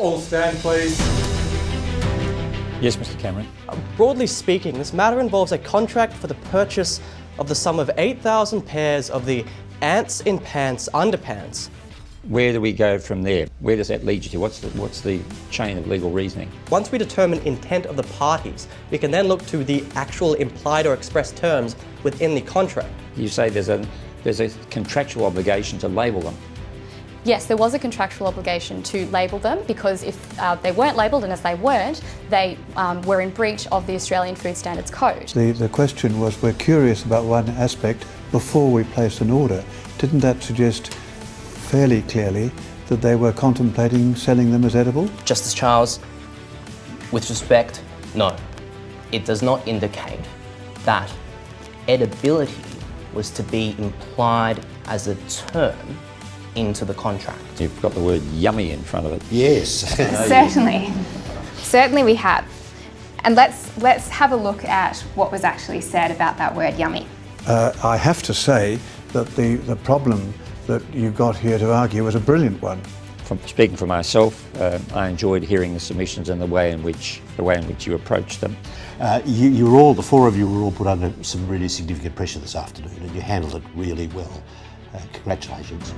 All stand, please. Yes, Mr. Cameron. Broadly speaking, this matter involves a contract for the purchase of the sum of 8,000 pairs of the Ants in Pants underpants. Where do we go from there? Where does that lead you to? What's the chain of legal reasoning? Once we determine intent of the parties, we can then look to the actual implied or expressed terms within the contract. You say there's a contractual obligation to label them. Yes, there was a contractual obligation to label them because if they weren't labelled, and as they weren't, they were in breach of the Australian Food Standards Code. The question was, we're curious about one aspect before we placed an order. Didn't that suggest fairly clearly that they were contemplating selling them as edible? Justice Charles, with respect, no. It does not indicate that edibility was to be implied as a term into the contract. You've got the word yummy in front of it. Yes. Certainly we have. And let's have a look at what was actually said about that word yummy. I have to say that the problem that you got here to argue was a brilliant one. From speaking for myself, I enjoyed hearing the submissions and the way in which you approached them. The four of you were all put under some really significant pressure this afternoon, and you handled it really well. Congratulations.